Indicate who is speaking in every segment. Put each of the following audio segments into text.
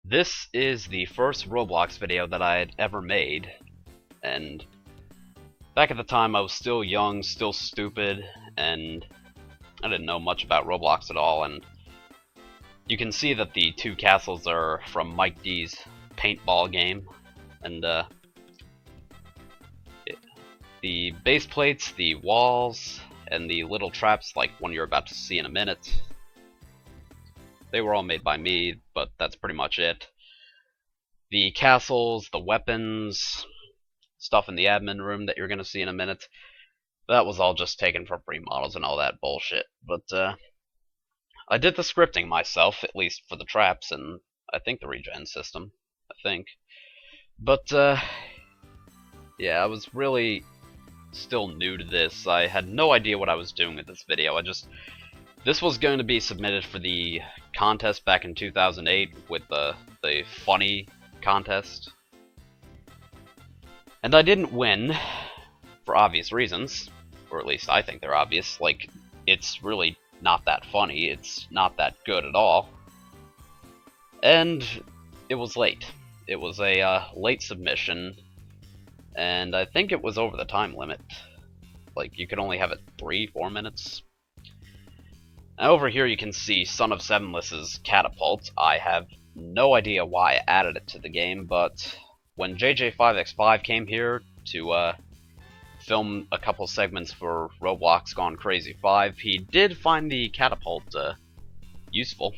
Speaker 1: This is the first Roblox video that I had ever made, and back at the time I was still young, still stupid, and I didn't know much about Roblox at all, and you can see that the two castles are from Mike D's Paintball game, and the base plates, the walls, and the little traps like one you're about to see in a minute, they were all made by me, but that's pretty much it. The castles, the weapons, stuff in the admin room that you're going to see in a minute, that was all just taken from free models and all that bullshit. But I did the scripting myself, at least for the traps and I think the regen system, I think. But yeah, I was really still new to this. I had no idea what I was doing with this video. This was going to be submitted for the contest back in 2008 with the funny contest. And I didn't win, for obvious reasons, or at least I think they're obvious. Like, it's really not that funny, it's not that good at all. And it was late. It was a late submission, and I think it was over the time limit. Like, you could only have it 3-4 minutes. Now over here you can see Son of Sevenless's catapult. I have no idea why I added it to the game, but when JJ5X5 came here to film a couple segments for Roblox Gone Crazy 5, he did find the catapult useful.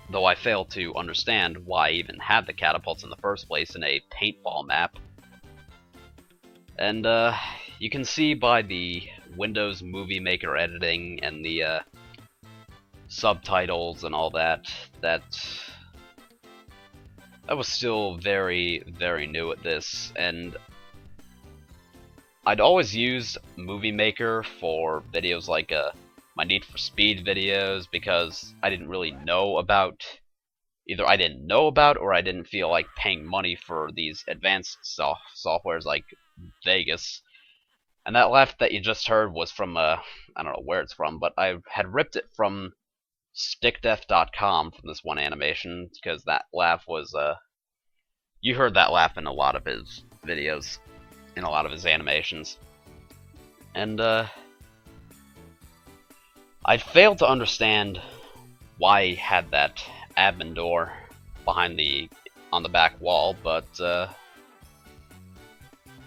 Speaker 1: Though I fail to understand why I even had the catapults in the first place in a paintball map. And you can see by the Windows Movie Maker editing and the subtitles and all that, that I was still very, very new at this, and I'd always used Movie Maker for videos like my Need for Speed videos, because I didn't really know about, either I didn't know about or I didn't feel like paying money for these advanced softwares like Vegas. And that laugh that you just heard was from, I don't know where it's from, but I had ripped it from stickdeath.com from this one animation, because that laugh was, you heard that laugh in a lot of his videos, in a lot of his animations. And, I failed to understand why he had that admin door behind on the back wall, but,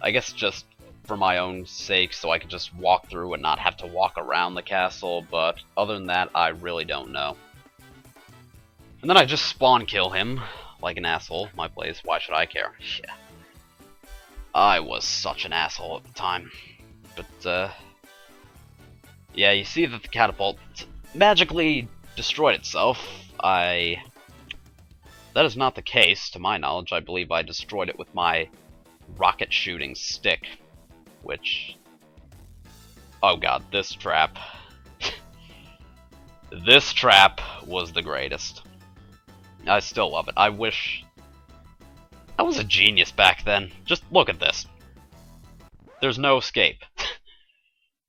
Speaker 1: I guess just for my own sake, so I could just walk through and not have to walk around the castle, but other than that, I really don't know. And then I just spawn kill him, like an asshole. My place, why should I care? Yeah. I was such an asshole at the time. But, yeah, you see that the catapult magically destroyed itself. That is not the case, to my knowledge. I believe I destroyed it with my rocket shooting stick. Which, oh god, this trap. This trap was the greatest. I still love it. I wish I was a genius back then. Just look at this. There's no escape.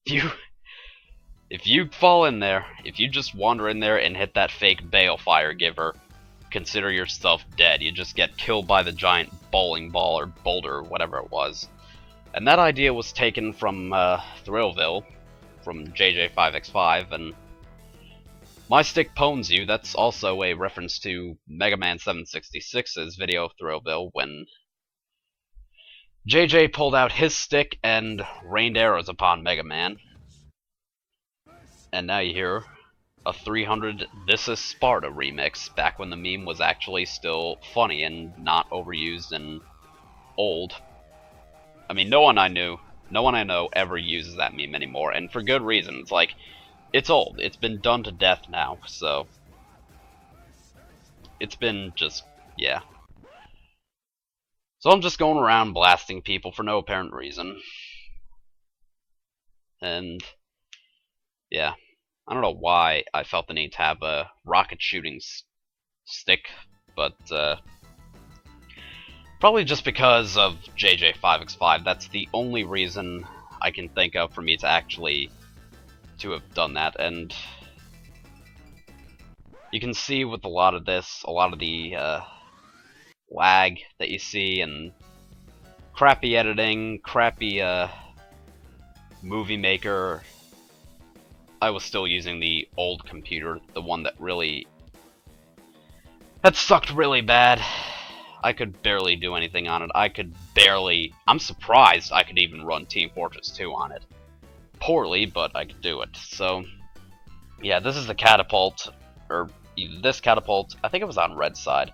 Speaker 1: If you fall in there, if you just wander in there and hit that fake balefire giver, consider yourself dead. You just get killed by the giant bowling ball or boulder or whatever it was. And that idea was taken from Thrillville, from JJ5X5, and My Stick Pwns You, that's also a reference to Mega Man 766's video of Thrillville, when JJ pulled out his stick and rained arrows upon Mega Man. And now you hear a 300 This Is Sparta remix, back when the meme was actually still funny and not overused and old. I mean, no one I know ever uses that meme anymore, and for good reasons. Like, it's old. It's been done to death now, so it's been just, yeah. So I'm just going around blasting people for no apparent reason. And, yeah. I don't know why I felt the need to have a rocket shooting stick, but, probably just because of JJ5X5. That's the only reason I can think of for me to actually to have done that. And You can see with a lot of this, a lot of the lag that you see, and crappy editing, crappy movie maker. I was still using the old computer, the one that sucked really bad. I could barely do anything on it. I'm surprised I could even run Team Fortress 2 on it. Poorly, but I could do it. So, yeah, this is the catapult, or this catapult, I think it was on Red side.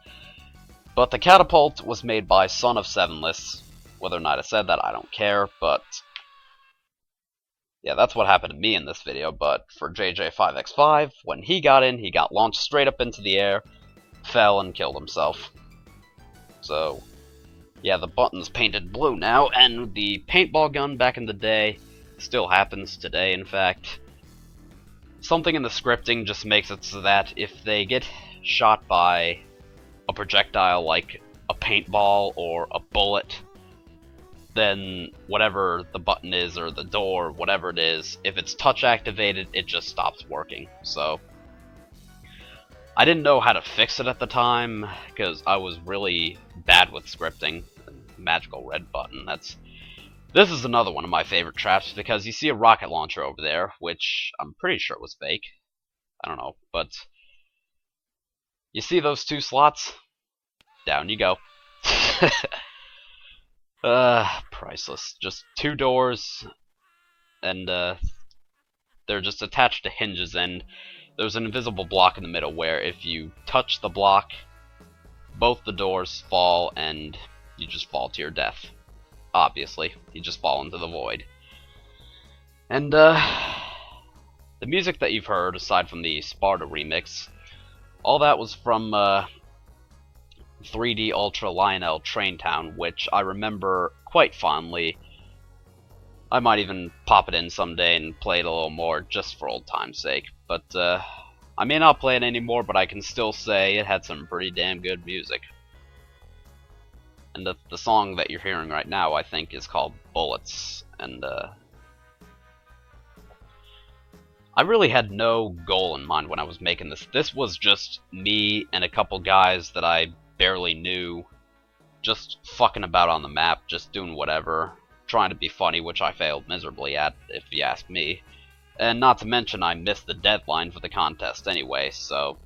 Speaker 1: But the catapult was made by Son of Sevenless. Whether or not I said that, I don't care, but yeah, that's what happened to me in this video. But for JJ5X5, when he got in, he got launched straight up into the air, fell, and killed himself. So, yeah, the button's painted blue now, and the paintball gun back in the day still happens today, in fact. Something in the scripting just makes it so that if they get shot by a projectile like a paintball or a bullet, then whatever the button is, or the door, whatever it is, if it's touch activated, it just stops working. So I didn't know how to fix it at the time, because I was really bad with scripting. Magical red button, this is another one of my favorite traps, because you see a rocket launcher over there, which I'm pretty sure was fake. I don't know, but you see those two slots? Down you go. Priceless. Just two doors, and they're just attached to hinges, and there's an invisible block in the middle where if you touch the block, both the doors fall, and you just fall to your death. Obviously, you just fall into the void. And the music that you've heard, aside from the Sparta remix, all that was from 3D Ultra Lionel Train Town, which I remember quite fondly. I might even pop it in someday and play it a little more, just for old time's sake. But I may not play it anymore, but I can still say it had some pretty damn good music. And the song that you're hearing right now, I think, is called Bullets. And I really had no goal in mind when I was making this. This was just me and a couple guys that I barely knew, just fucking about on the map, just doing whatever, trying to be funny, which I failed miserably at, if you ask me. And not to mention, I missed the deadline for the contest anyway, so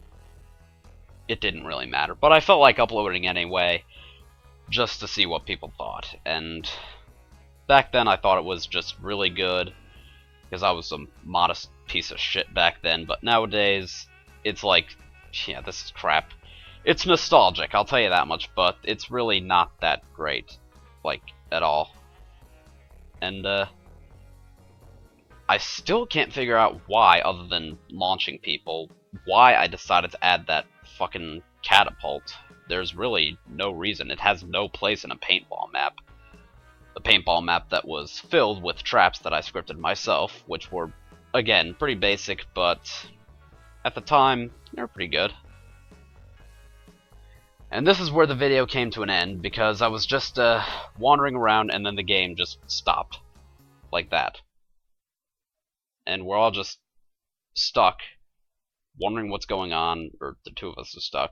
Speaker 1: it didn't really matter. But I felt like uploading anyway, just to see what people thought. And back then I thought it was just really good, because I was a modest piece of shit back then. But nowadays, it's like, yeah, this is crap. It's nostalgic, I'll tell you that much, but it's really not that great, like, at all. And I still can't figure out why, other than launching people, why I decided to add that fucking catapult. There's really no reason. It has no place in a paintball map. The paintball map that was filled with traps that I scripted myself, which were, again, pretty basic, but at the time, they were pretty good. And this is where the video came to an end, because I was just wandering around, and then the game just stopped. Like that. And we're all just stuck, wondering what's going on, or the two of us are stuck.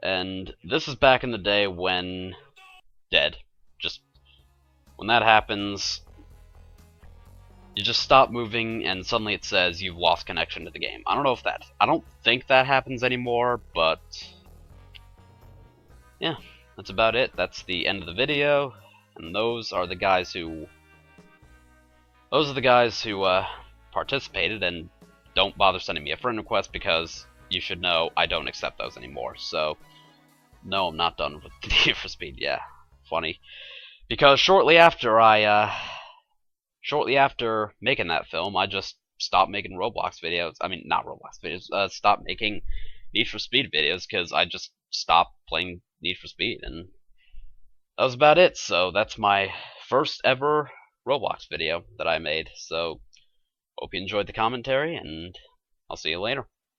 Speaker 1: And this is back in the day when dead. Just when that happens, you just stop moving and suddenly it says you've lost connection to the game. I don't think that happens anymore, but yeah, that's about it. That's the end of the video, and those are the guys who participated, and don't bother sending me a friend request, because you should know I don't accept those anymore. So no, I'm not done with Need for Speed. Yeah, funny, because shortly after making that film, I just stopped making Roblox videos. I mean, not Roblox videos. Stopped making Need for Speed videos, because I just stopped playing Need for Speed, and that was about it. So that's my first ever Roblox video that I made. So hope you enjoyed the commentary, and I'll see you later.